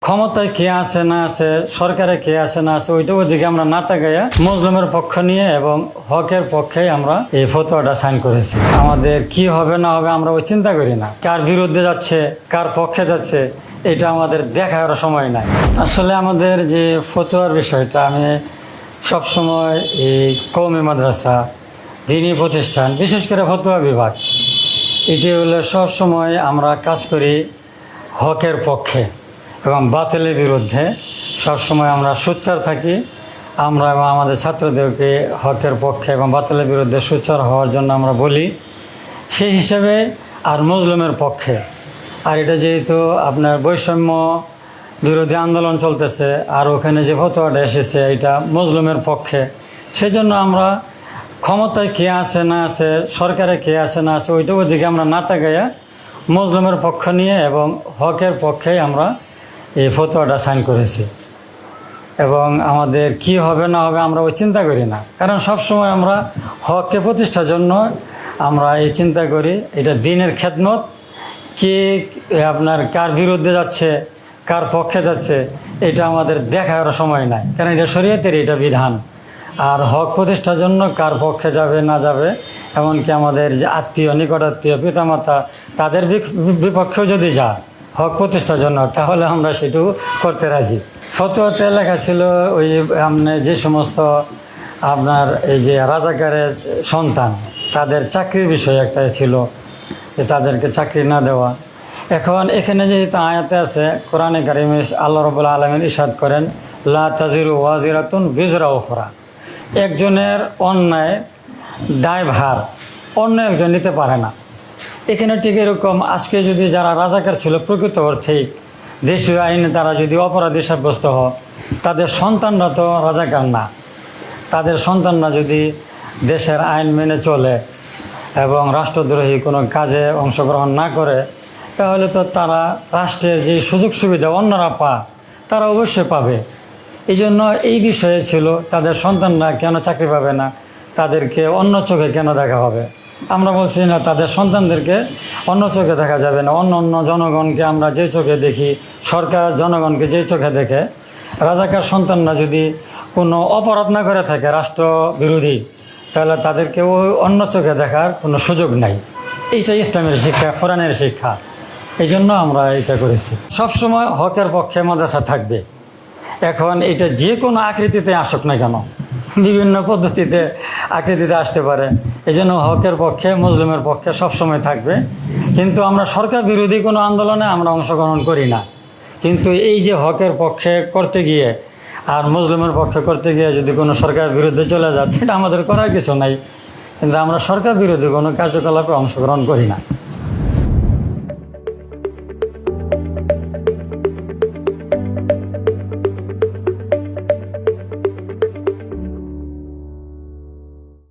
ক্ষমতায় কে আছে না আছে, সরকারে কে আছে না আছে, ওইটা ওইদিকে আমরা না তাকাইয়া মজলুমের পক্ষ নিয়ে এবং হকের পক্ষে আমরা এই ফতোয়াটা সাইন করেছি। আমাদের কি হবে না হবে আমরা ওই চিন্তা করি না, কার বিরুদ্ধে যাচ্ছে কার পক্ষে যাচ্ছে এটা আমাদের দেখার সময় নাই। আসলে আমাদের যে ফতোয়ার বিষয়টা, আমি সবসময় এই কওমি মাদ্রাসা, দ্বীনি প্রতিষ্ঠান, বিশেষ করে ফতোয়া বিভাগ, এটি হলো সবসময় আমরা কাজ করি হকের পক্ষে এবং বাতিলের বিরুদ্ধে। সবসময় আমরা সোচ্চার থাকি। আমরা এবং আমাদের ছাত্রদেরকে হকের পক্ষে এবং বাতিলের বিরুদ্ধে সোচ্চার হওয়ার জন্য আমরা বলি। সেই হিসাবে আর মজলুমের পক্ষে, আর এটা যেহেতু আপনার বৈষম্য বিরোধী আন্দোলন চলতেছে, আর ওখানে যে ফতোয়াটা এসেছে এটা মজলুমের পক্ষে, সেজন্য আমরা ক্ষমতায় কে আছে না আছে, সরকারে কে আছে না আছে, ওইটা ওইদিকে আমরা না তাকাইয়া মজলুমের পক্ষ নিয়ে এবং হকের পক্ষে আমরা এই ফতোয়াটা সাইন করেছি। এবং আমাদের কি হবে না হবে আমরা ওই চিন্তা করি না, কারণ সবসময় আমরা হককে প্রতিষ্ঠার জন্য আমরা এই চিন্তা করি। এটা দ্বীনের খেদমত, কে আপনার কার বিরুদ্ধে যাচ্ছে কার পক্ষে যাচ্ছে এটা আমাদের দেখার সময় নাই, কারণ এটা শরীয়তের এটা বিধান। আর হক প্রতিষ্ঠার জন্য কার পক্ষে যাবে না যাবে, এমনকি আমাদের যে আত্মীয়, নিকটাত্মীয়, পিতামাতা, তাদের বিপক্ষেও যদি যায় হক প্রতিষ্ঠার জন্য, তাহলে আমরা সেটুকু করতে রাজি। ফতোয়াতে লেখা ছিল ওই আপনার যে সমস্ত আপনার এই যে রাজাকারের সন্তান, তাদের চাকরির বিষয় একটা ছিল যে তাদেরকে চাকরি না দেওয়া। এখন এখানে যেহেতু আয়াতে আছে, কোরআনে কারিমে আল্লাহ রাব্বুল আলামিন ইরশাদ করেন, লা তাজিরু ওয়াজিরাতুন বিজরা উখরা, একজনের অন্যায় দায়ভার অন্য একজন নিতে পারে না। এখানে ঠিক এরকম আজকে যদি যারা রাজাকার ছিল প্রকৃত অর্থেই দেশীয় আইনে তারা যদি অপরাধী সাব্যস্ত হয়, তাদের সন্তানরা তো রাজাকার না। তাদের সন্তানরা যদি দেশের আইন মেনে চলে এবং রাষ্ট্রদ্রোহী কোনো কাজে অংশগ্রহণ না করে, তাহলে তো তারা রাষ্ট্রের যে সুযোগ সুবিধা অন্যরা তারা অবশ্যই পাবে। এই জন্য এই বিষয়ে ছিল তাদের সন্তানরা কেন চাকরি পাবে না, তাদেরকে অন্য চোখে কেন দেখা হবে। আমরা বলছি না, তাদের সন্তানদেরকে অন্য চোখে দেখা যাবে না। অন্য অন্য জনগণকে আমরা যে চোখে দেখি, সরকার জনগণকে যে চোখে দেখে, রাজাকার সন্তানরা যদি কোনো অপরাধ না করে থাকে রাষ্ট্র বিরোধী, তাহলে তাদেরকে ওই অন্য চোখে দেখার কোনো সুযোগ নাই। এইটা ইসলামের শিক্ষা, কোরআনের শিক্ষা। এই জন্য আমরা এটা করেছি। সবসময় হকের পক্ষে মাদ্রাসা থাকবে। এখন এটা যে কোনো আকৃতিতে আসুক না কেন, বিভিন্ন পদ্ধতিতে আকৃতিতে আসতে পারে, এই জন্য হকের পক্ষে মজলুমের পক্ষে সবসময় থাকবে। কিন্তু আমরা সরকার বিরোধী কোনো আন্দোলনে আমরা অংশগ্রহণ করি না। কিন্তু এই যে হকের পক্ষে করতে গিয়ে আর মজলুমের পক্ষে করতে গিয়ে যদি কোনো সরকার বিরুদ্ধে চলে যায়, সেটা আমাদের করার কিছু নাই। কিন্তু আমরা সরকার বিরোধী কোনো কার্যকলাপে অংশগ্রহণ করি না।